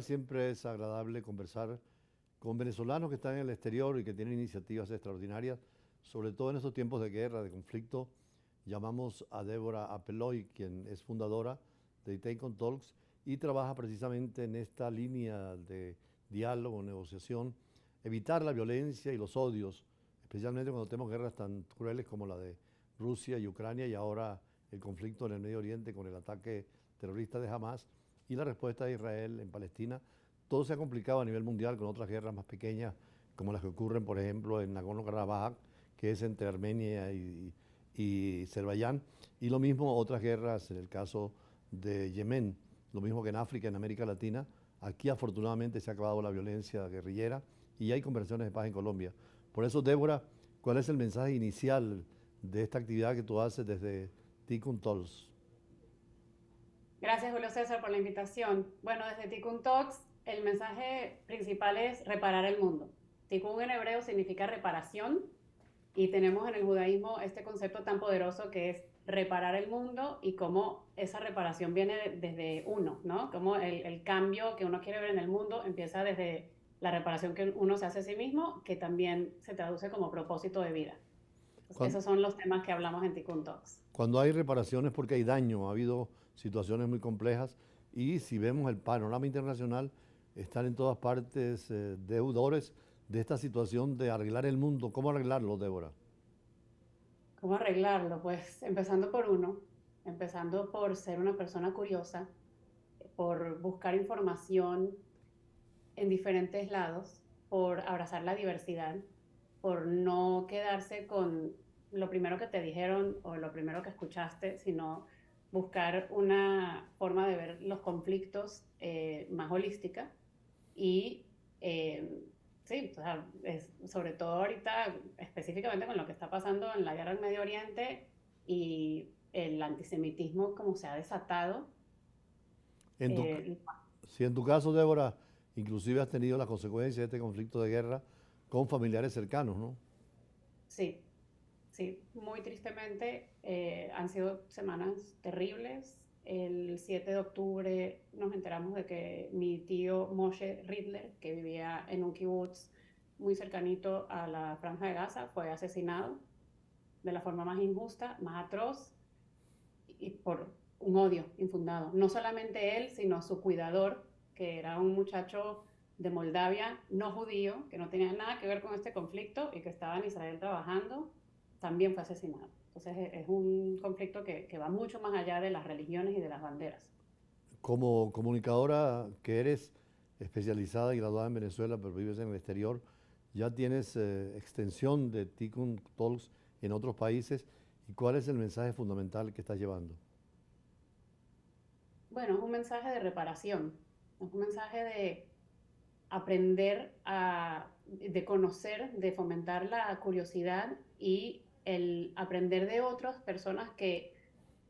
Siempre es agradable conversar con venezolanos que están en el exterior y que tienen iniciativas extraordinarias, sobre todo en estos tiempos de guerra, de conflicto. Llamamos a Débora Apeloy, quien es fundadora de Itaicon Talks y trabaja precisamente en esta línea de diálogo, negociación, evitar la violencia y los odios, especialmente cuando tenemos guerras tan crueles como la de Rusia y Ucrania y ahora el conflicto en el Medio Oriente con el ataque terrorista de Hamas y la respuesta de Israel en Palestina. Todo se ha complicado a nivel mundial con otras guerras más pequeñas, como las que ocurren, por ejemplo, en Nagorno-Karabaj, que es entre Armenia y Azerbaiyán, y lo mismo otras guerras en el caso de Yemen, lo mismo que en África, en América Latina. Aquí afortunadamente se ha acabado la violencia guerrillera y hay conversaciones de paz en Colombia. Por eso, Débora, ¿cuál es el mensaje inicial de esta actividad que tú haces desde Tikkun Talks? Gracias, Julio César, por la invitación. Bueno, desde Tikkun Talks, el mensaje principal es reparar el mundo. Tikkun en hebreo significa reparación y tenemos en el judaísmo este concepto tan poderoso que es reparar el mundo y cómo esa reparación viene desde uno, ¿no? Cómo el cambio que uno quiere ver en el mundo empieza desde la reparación que uno se hace a sí mismo, que también se traduce como propósito de vida. Entonces, Cuando, esos son los temas que hablamos en Tikkun Talks. Cuando hay reparaciones porque hay daño, ha habido situaciones muy complejas y si vemos el panorama internacional, están en todas partes deudores de esta situación de arreglar el mundo. ¿Cómo arreglarlo, Débora? ¿Cómo arreglarlo? Pues empezando por uno, empezando por ser una persona curiosa, por buscar información en diferentes lados, por abrazar la diversidad, por no quedarse con lo primero que te dijeron o lo primero que escuchaste, sino buscar una forma de ver los conflictos más holística y sí, o sea, sobre todo ahorita, específicamente con lo que está pasando en la guerra del Medio Oriente y el antisemitismo como se ha desatado. En tu, eh, si en tu caso, Débora, inclusive has tenido las consecuencias de este conflicto de guerra con familiares cercanos, ¿no? sí, sí, muy tristemente han sido semanas terribles. El 7 de octubre nos enteramos de que mi tío Moshe Ridler, que vivía en un kibutz muy cercanito a la Franja de Gaza, fue asesinado de la forma más injusta, más atroz y por un odio infundado. No solamente él, sino su cuidador, que era un muchacho de Moldavia, no judío, que no tenía nada que ver con este conflicto y que estaba en Israel trabajando, también fue asesinado. Entonces es un conflicto que va mucho más allá de las religiones y de las banderas. Como comunicadora que eres especializada y graduada en Venezuela, pero vives en el exterior, ya tienes extensión de Tikkun Talks en otros países. ¿Y cuál es el mensaje fundamental que estás llevando? Bueno, es un mensaje de reparación, es un mensaje de aprender de conocer, de fomentar la curiosidad y el aprender de otras personas que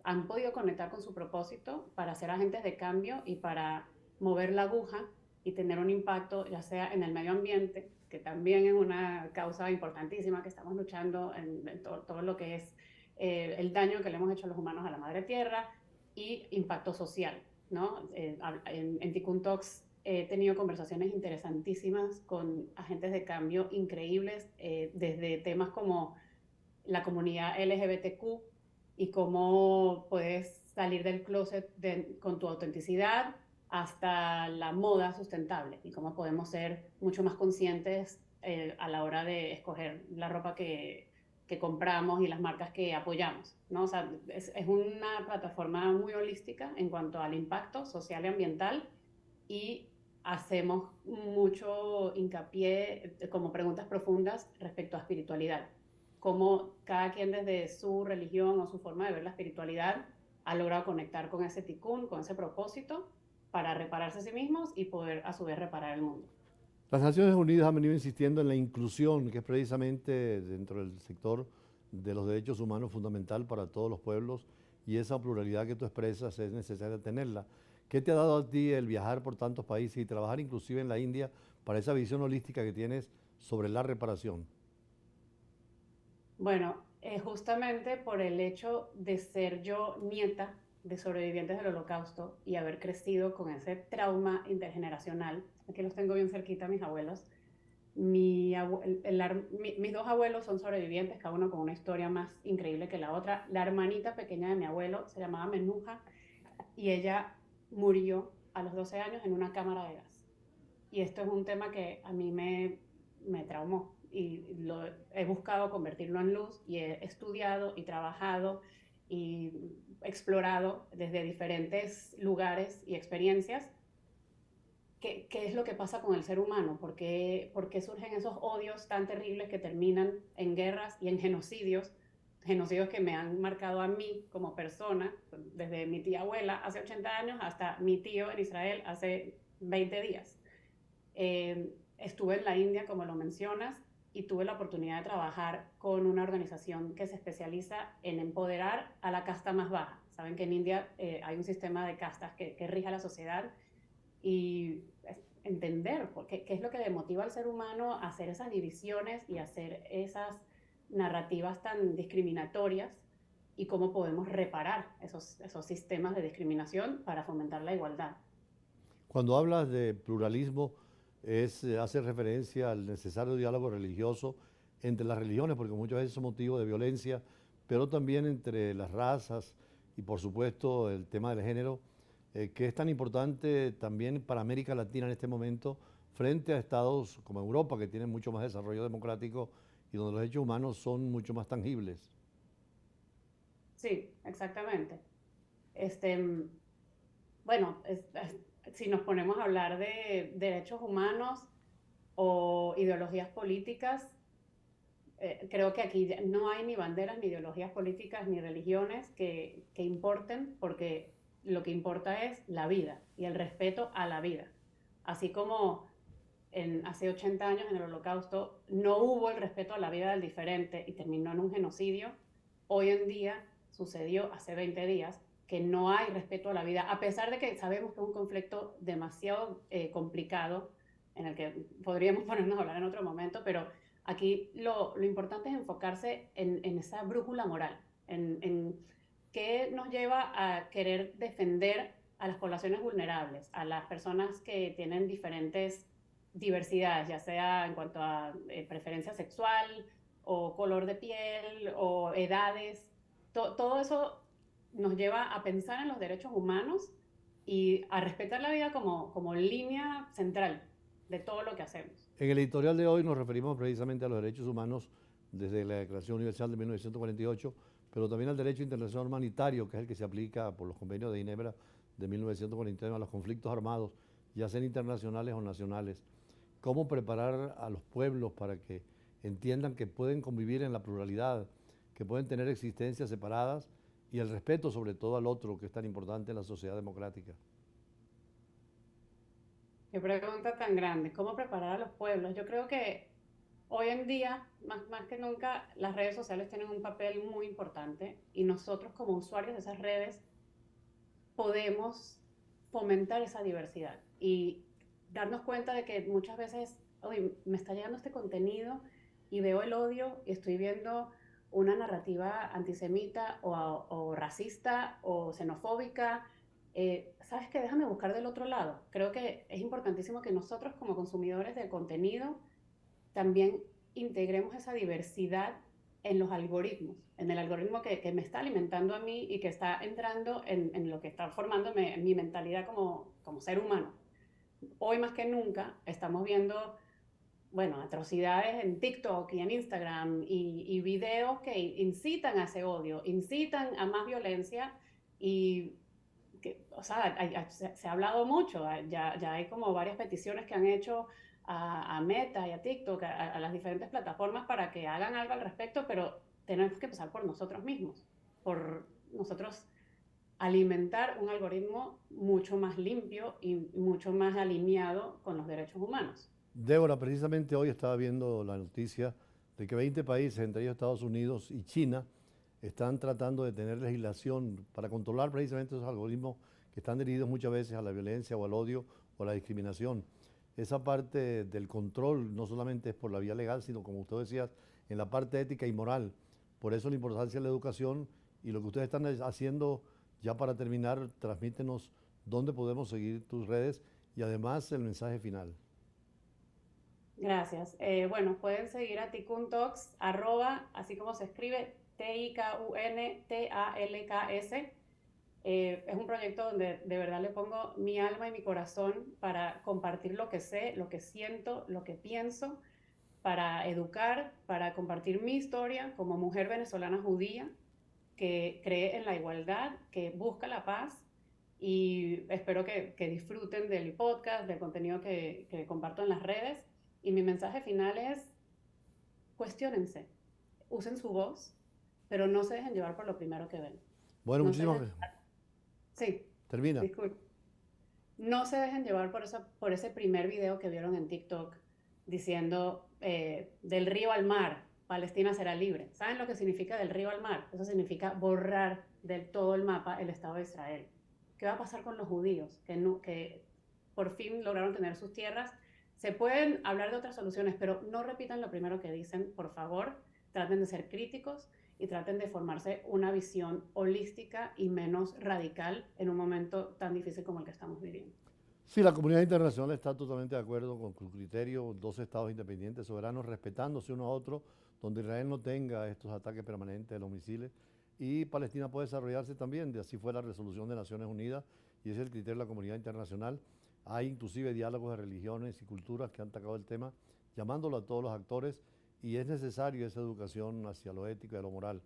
han podido conectar con su propósito para ser agentes de cambio y para mover la aguja y tener un impacto, ya sea en el medio ambiente, que también es una causa importantísima que estamos luchando en todo lo que es el daño que le hemos hecho los humanos a la madre tierra y impacto social, ¿no? En Tikkun Talks he tenido conversaciones interesantísimas con agentes de cambio increíbles, desde temas como la comunidad LGBTQ y cómo puedes salir del closet con tu autenticidad hasta la moda sustentable y cómo podemos ser mucho más conscientes a la hora de escoger la ropa que compramos y las marcas que apoyamos, ¿no? O sea, es una plataforma muy holística en cuanto al impacto social y ambiental y hacemos mucho hincapié como preguntas profundas respecto a espiritualidad, cómo cada quien desde su religión o su forma de ver la espiritualidad ha logrado conectar con ese tikkun, con ese propósito, para repararse a sí mismos y poder a su vez reparar el mundo. Las Naciones Unidas han venido insistiendo en la inclusión, que es precisamente dentro del sector de los derechos humanos fundamental para todos los pueblos, y esa pluralidad que tú expresas es necesaria tenerla. ¿Qué te ha dado a ti el viajar por tantos países y trabajar inclusive en la India para esa visión holística que tienes sobre la reparación? Bueno, justamente por el hecho de ser yo nieta de sobrevivientes del Holocausto y haber crecido con ese trauma intergeneracional. Aquí los tengo bien cerquita, mis abuelos. Mis dos abuelos son sobrevivientes, cada uno con una historia más increíble que la otra. La hermanita pequeña de mi abuelo se llamaba Menuja y ella murió a los 12 años en una cámara de gas. Y esto es un tema que a mí me traumó y he buscado convertirlo en luz y he estudiado y trabajado y explorado desde diferentes lugares y experiencias qué es lo que pasa con el ser humano, por qué surgen esos odios tan terribles que terminan en guerras y en genocidios, genocidios que me han marcado a mí como persona, desde mi tía abuela hace 80 años hasta mi tío en Israel hace 20 días. Estuve en la India, como lo mencionas, y tuve la oportunidad de trabajar con una organización que se especializa en empoderar a la casta más baja. Saben que en India hay un sistema de castas que rige a la sociedad y entender qué es lo que le motiva al ser humano a hacer esas divisiones y hacer esas narrativas tan discriminatorias y cómo podemos reparar esos sistemas de discriminación para fomentar la igualdad. Cuando hablas de pluralismo, hace referencia al necesario diálogo religioso entre las religiones, porque muchas veces es motivo de violencia, pero también entre las razas y por supuesto el tema del género, que es tan importante también para América Latina en este momento, frente a estados como Europa, que tienen mucho más desarrollo democrático y donde los derechos humanos son mucho más tangibles. Sí, exactamente. Este, bueno, si nos ponemos a hablar de derechos humanos o ideologías políticas, creo que aquí no hay ni banderas, ni ideologías políticas, ni religiones que importen, porque lo que importa es la vida y el respeto a la vida. Así como hace 80 años en el Holocausto no hubo el respeto a la vida del diferente y terminó en un genocidio, hoy en día sucedió hace 20 días que no hay respeto a la vida, a pesar de que sabemos que es un conflicto demasiado complicado, en el que podríamos ponernos a hablar en otro momento, pero aquí lo importante es enfocarse en esa brújula moral, en qué nos lleva a querer defender a las poblaciones vulnerables, a las personas que tienen diferentes diversidades, ya sea en cuanto a preferencia sexual o color de piel o edades. Todo eso nos lleva a pensar en los derechos humanos y a respetar la vida como línea central de todo lo que hacemos. En el editorial de hoy nos referimos precisamente a los derechos humanos desde la Declaración Universal de 1948, pero también al derecho internacional humanitario, que es el que se aplica por los convenios de Ginebra de 1949 a los conflictos armados, ya sean internacionales o nacionales. Cómo preparar a los pueblos para que entiendan que pueden convivir en la pluralidad, que pueden tener existencias separadas y el respeto sobre todo al otro, que es tan importante en la sociedad democrática. Qué pregunta tan grande. ¿Cómo preparar a los pueblos? Yo creo que hoy en día, más que nunca, las redes sociales tienen un papel muy importante y nosotros como usuarios de esas redes podemos fomentar esa diversidad y darnos cuenta de que muchas veces, oye, me está llegando este contenido y veo el odio y estoy viendo una narrativa antisemita o racista o xenofóbica. ¿Sabes qué? Déjame buscar del otro lado. Creo que es importantísimo que nosotros como consumidores de contenido también integremos esa diversidad en los algoritmos, en el algoritmo que me está alimentando a mí y que está entrando en lo que está formándome en mi mentalidad como ser humano. Hoy más que nunca estamos viendo, bueno, atrocidades en TikTok y en Instagram y videos que incitan a ese odio, incitan a más violencia y o sea, se ha hablado mucho, ya hay como varias peticiones que han hecho a Meta y a TikTok, a las diferentes plataformas para que hagan algo al respecto, pero tenemos que empezar por nosotros mismos, por nosotros alimentar un algoritmo mucho más limpio y mucho más alineado con los derechos humanos. Débora, precisamente hoy estaba viendo la noticia de que 20 países, entre ellos Estados Unidos y China, están tratando de tener legislación para controlar precisamente esos algoritmos que están dirigidos muchas veces a la violencia o al odio o a la discriminación. Esa parte del control no solamente es por la vía legal, sino como usted decía, en la parte ética y moral. Por eso la importancia de la educación y lo que ustedes están haciendo Ya para terminar, transmítenos dónde podemos seguir tus redes y además el mensaje final. Gracias. Bueno, pueden seguir a Tikkun Talks, así como se escribe, TIKUNTALKS. Es un proyecto donde de verdad le pongo mi alma y mi corazón para compartir lo que sé, lo que siento, lo que pienso, para educar, para compartir mi historia como mujer venezolana judía que cree en la igualdad, que busca la paz, y espero que disfruten del podcast, del contenido que comparto en las redes. Y mi mensaje final es, cuestiónense, usen su voz, pero no se dejen llevar por lo primero que ven. Bueno, No se muchísimas dejen, gracias. sí, Termina. disculpe. No se dejen llevar por ese primer video que vieron en TikTok diciendo del río al mar, Palestina será libre. ¿Saben lo que significa del río al mar? Eso significa borrar del todo el mapa el Estado de Israel. ¿Qué va a pasar con los judíos que por fin lograron tener sus tierras? Se pueden hablar de otras soluciones, pero no repitan lo primero que dicen, por favor. Traten de ser críticos y traten de formarse una visión holística y menos radical en un momento tan difícil como el que estamos viviendo. Sí, la comunidad internacional está totalmente de acuerdo con su criterio, dos estados independientes, soberanos, respetándose uno a otro, donde Israel no tenga estos ataques permanentes de los misiles y Palestina puede desarrollarse también, de así fue la resolución de Naciones Unidas y ese es el criterio de la comunidad internacional. Hay inclusive diálogos de religiones y culturas que han tocado el tema, llamándolo a todos los actores y es necesario esa educación hacia lo ético y a lo moral.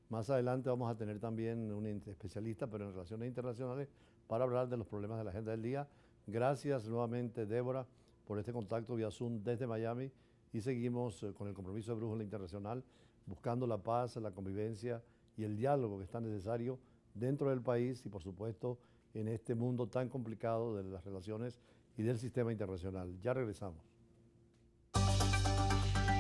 Más adelante vamos a tener también un especialista, pero en relaciones internacionales, para hablar de los problemas de la agenda del día. Gracias nuevamente, Débora, por este contacto vía Zoom desde Miami y seguimos con el compromiso de Brújula Internacional, buscando la paz, la convivencia y el diálogo que es tan necesario dentro del país y, por supuesto, en este mundo tan complicado de las relaciones y del sistema internacional. Ya regresamos.